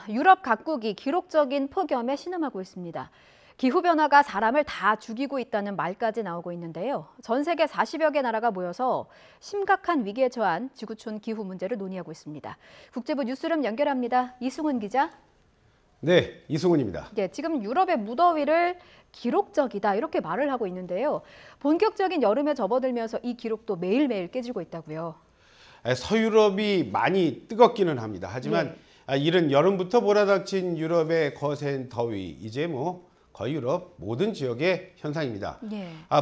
유럽 각국이 기록적인 폭염에 신음하고 있습니다. 기후변화가 사람을 다 죽이고 있다는 말까지 나오고 있는데요. 전 세계 40여 개 나라가 모여서 심각한 위기에 처한 지구촌 기후 문제를 논의하고 있습니다. 국제부 뉴스룸 연결합니다. 이승훈 기자. 네, 이승훈입니다. 네, 지금 유럽의 무더위를 기록적이다 이렇게 말을 하고 있는데요. 본격적인 여름에 접어들면서 이 기록도 매일매일 깨지고 있다고요. 서유럽이 많이 뜨겁기는 합니다. 하지만 이른 여름부터 몰아닥친 유럽의 거센 더위, 이제 거의 유럽 모든 지역의 현상입니다.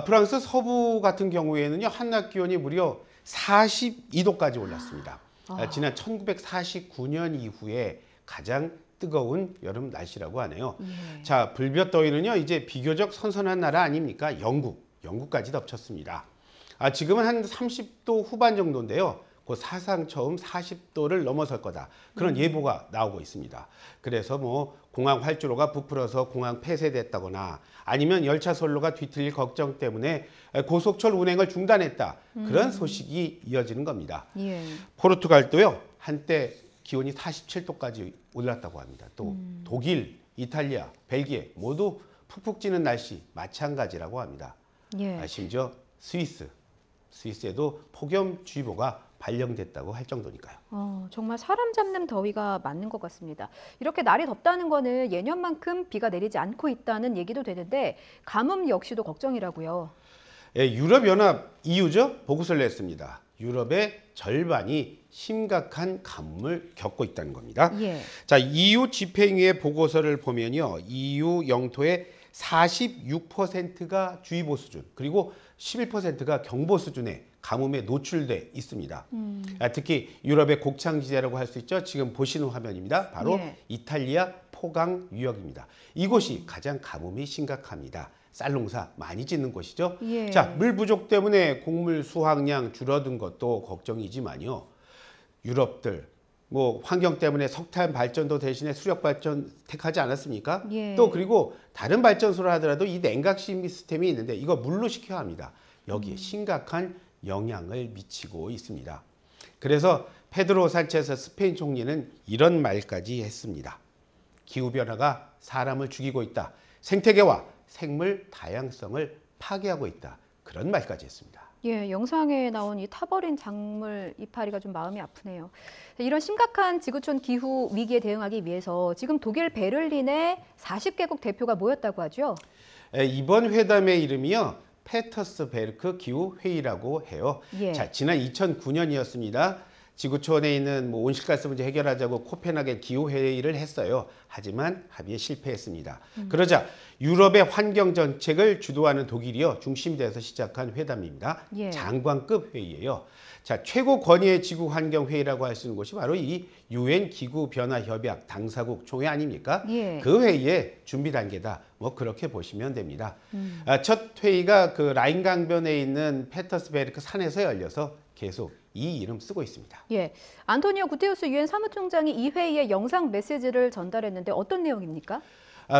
프랑스 서부 같은 경우에는요, 한낮 기온이 무려 42도까지 올랐습니다. 지난 1949년 이후에 가장 뜨거운 여름 날씨라고 하네요. 자, 불볕 더위는요, 이제 비교적 선선한 나라 아닙니까? 영국까지 덮쳤습니다. 지금은 한 30도 후반 정도인데요. 그 사상 처음 40도를 넘어설 거다. 그런 예보가 나오고 있습니다. 그래서 공항 활주로가 부풀어서 공항 폐쇄됐다거나 아니면 열차 선로가 뒤틀릴 걱정 때문에 고속철 운행을 중단했다. 그런 소식이 이어지는 겁니다. 포르투갈도요, 한때 기온이 47도까지 올랐다고 합니다. 또 독일, 이탈리아, 벨기에 모두 푹푹 찌는 날씨 마찬가지라고 합니다. 심지어 스위스에도 폭염주의보가 발령됐다고 할 정도니까요. 정말 사람 잡는 더위가 맞는 것 같습니다. 이렇게 날이 덥다는 거는 예년만큼 비가 내리지 않고 있다는 얘기도 되는데 가뭄 역시도 걱정이라고요. 유럽연합 EU죠? 보고서를 냈습니다. 유럽의 절반이 심각한 가뭄을 겪고 있다는 겁니다. 자, EU 집행위의 보고서를 보면요, EU 영토의 46%가 주의보 수준, 그리고 11%가 경보 수준의 가뭄에 노출돼 있습니다. 특히 유럽의 곡창지대라고 할 수 있죠. 지금 보시는 화면입니다. 바로 이탈리아 포강 유역입니다. 이곳이 가장 가뭄이 심각합니다. 쌀농사 많이 짓는 곳이죠. 자, 물 부족 때문에 곡물 수확량 줄어든 것도 걱정이지만요. 유럽들 환경 때문에 석탄 발전도 대신에 수력 발전 택하지 않았습니까? 또 그리고 다른 발전소를 하더라도 이 냉각 시스템이 있는데 이거 물로 식혀야 합니다. 여기에 심각한 영향을 미치고 있습니다. 그래서 페드로 산체스 스페인 총리는 이런 말까지 했습니다. 기후변화가 사람을 죽이고 있다. 생태계와 생물 다양성을 파괴하고 있다. 그런 말까지 했습니다. 영상에 나온 이 타버린 작물 이파리가 좀 마음이 아프네요. 이런 심각한 지구촌 기후 위기에 대응하기 위해서 지금 독일 베를린에 40개국 대표가 모였다고 하죠? 이번 회담의 이름이요, 페터스베르크 기후회의라고 해요. 자, 지난 2009년이었습니다. 지구촌에 있는 온실가스 문제 해결하자고 코펜하겐 기후회의를 했어요. 하지만 합의에 실패했습니다. 그러자 유럽의 환경 정책을 주도하는 독일이요, 중심이 돼서 시작한 회담입니다. 장관급 회의예요. 자, 최고 권위의 지구 환경 회의라고 할 수 있는 곳이 바로 이 UN 기후 변화 협약 당사국 총회 아닙니까? 그 회의의 준비 단계다. 그렇게 보시면 됩니다. 첫 회의가 그 라인 강변에 있는 페터스베르크 산에서 열려서 계속 이 이름 쓰고 있습니다. 안토니오 구테우스 유엔 사무총장이 이 회의에 영상 메시지를 전달했는데 어떤 내용입니까?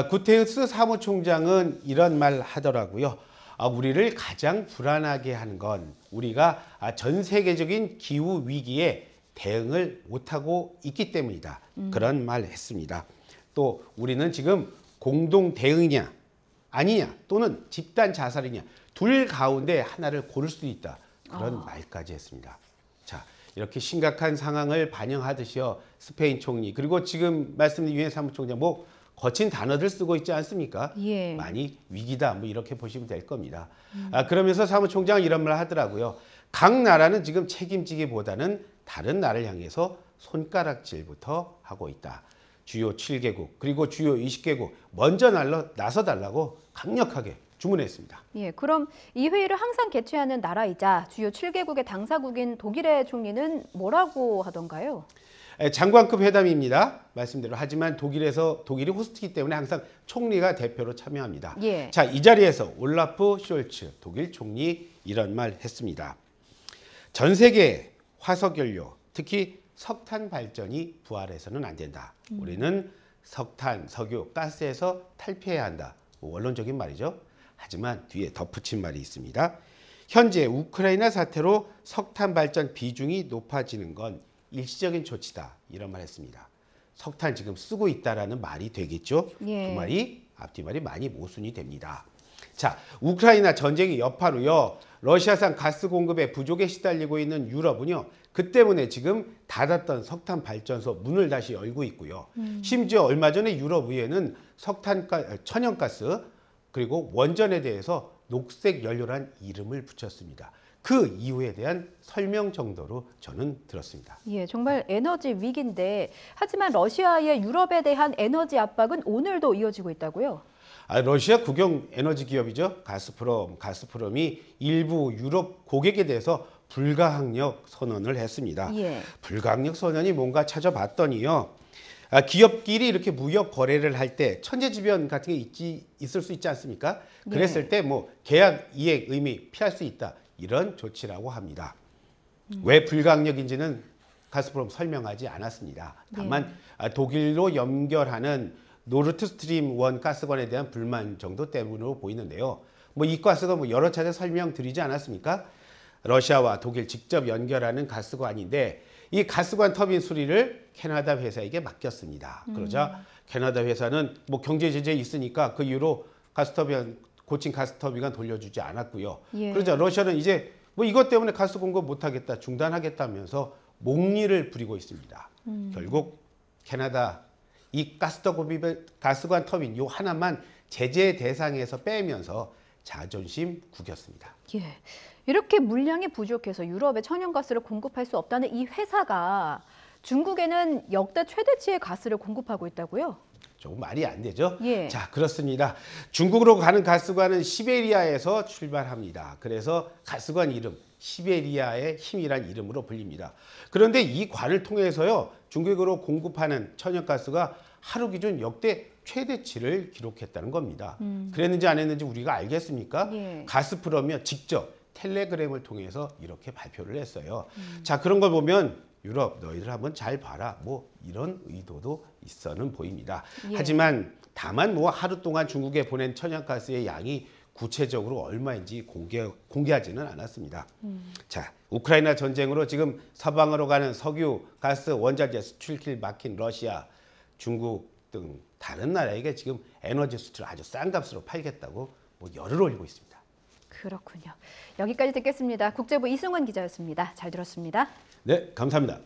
구테우스 사무총장은 이런 말 하더라고요. 우리를 가장 불안하게 하는 건 우리가 전 세계적인 기후 위기에 대응을 못하고 있기 때문이다. 그런 말 했습니다. 또 우리는 지금 공동 대응이냐 아니냐 또는 집단 자살이냐 둘 가운데 하나를 고를 수도 있다. 그런 말까지 했습니다. 자, 이렇게 심각한 상황을 반영하듯이요, 스페인 총리 그리고 지금 말씀드린 유엔 사무총장 거친 단어들 쓰고 있지 않습니까? 많이 위기다 이렇게 보시면 될 겁니다. 그러면서 사무총장은 이런 말 하더라고요. 각 나라는 지금 책임지기보다는 다른 나라를 향해서 손가락질부터 하고 있다. 주요 7개국 그리고 주요 20개국 먼저 나서달라고 강력하게 주문했습니다. 그럼 이 회의를 항상 개최하는 나라이자 주요 7개국의 당사국인 독일의 총리는 뭐라고 하던가요? 장관급 회담입니다. 말씀대로. 하지만 독일이 호스트이기 때문에 항상 총리가 대표로 참여합니다. 자, 이 자리에서 올라프 숄츠 독일 총리 이런 말 했습니다. 전 세계 화석연료, 특히 석탄 발전이 부활해서는 안 된다. 우리는 석탄, 석유, 가스에서 탈피해야 한다. 원론적인 말이죠. 하지만 뒤에 덧붙인 말이 있습니다. 현재 우크라이나 사태로 석탄 발전 비중이 높아지는 건 일시적인 조치다. 이런 말 했습니다. 석탄 지금 쓰고 있다라는 말이 되겠죠. 예. 두 말이 앞뒤말이 많이 모순이 됩니다. 자, 우크라이나 전쟁의 여파로요. 러시아산 가스 공급의 부족에 시달리고 있는 유럽은요. 그 때문에 지금 닫았던 석탄 발전소 문을 다시 열고 있고요. 심지어 얼마 전에 유럽 의회는 천연가스 그리고 원전에 대해서 녹색 연료란 이름을 붙였습니다. 그 이유에 대한 설명 정도로 저는 들었습니다. 예, 정말 에너지 위기인데 하지만 러시아의 유럽에 대한 에너지 압박은 오늘도 이어지고 있다고요? 러시아 국영 에너지 기업이죠. 가스프롬이 일부 유럽 고객에 대해서 불가항력 선언을 했습니다. 예. 불가항력 선언이 뭔가 찾아봤더니요. 기업끼리 이렇게 무역 거래를 할 때 천재지변 같은 게 있을 수 있지 않습니까? 그랬을 때 뭐 계약 이행 의미 피할 수 있다. 이런 조치라고 합니다. 왜 불가항력인지는 가스프롬 설명하지 않았습니다. 다만 독일로 연결하는 노르트스트림 1 가스관에 대한 불만 정도 때문으로 보이는데요. 뭐 이 가스가 뭐 여러 차례 설명드리지 않았습니까? 러시아와 독일 직접 연결하는 가스관인데 이 가스관 터빈 수리를 캐나다 회사에게 맡겼습니다. 그러자 캐나다 회사는 뭐 경제 제재 있으니까 그 이후로 고친 가스터빈 돌려주지 않았고요. 예. 그러자 러시아는 이제 뭐 이것 때문에 가스 공급 못하겠다, 중단하겠다면서 목리를 부리고 있습니다. 결국 캐나다 이 가스관 터빈 요 하나만 제재 대상에서 빼면서 자존심 구겼습니다. 예. 이렇게 물량이 부족해서 유럽에 천연가스를 공급할 수 없다는 이 회사가 중국에는 역대 최대치의 가스를 공급하고 있다고요? 조금 말이 안 되죠? 예. 자, 그렇습니다. 중국으로 가는 가스관은 시베리아에서 출발합니다. 그래서 가스관 이름 시베리아의 힘이란 이름으로 불립니다. 그런데 이 관을 통해서요. 중국으로 공급하는 천연가스가 하루 기준 역대 최대치를 기록했다는 겁니다. 그랬는지 안 했는지 우리가 알겠습니까? 예. 가스프롬이 직접 텔레그램을 통해서 이렇게 발표를 했어요. 자, 그런 걸 보면 유럽 너희들 한번 잘 봐라. 뭐 이런 의도도 있어는 보입니다. 예. 하지만 다만 뭐 하루 동안 중국에 보낸 천연가스의 양이 구체적으로 얼마인지 공개하지는 않았습니다. 자, 우크라이나 전쟁으로 지금 서방으로 가는 석유, 가스, 원자재 수출길 막힌 러시아, 중국 등 다른 나라에게 지금 에너지 수출 아주 싼 값으로 팔겠다고 뭐 열을 올리고 있습니다. 그렇군요. 여기까지 듣겠습니다. 국제부 이승원 기자였습니다. 잘 들었습니다. 네, 감사합니다.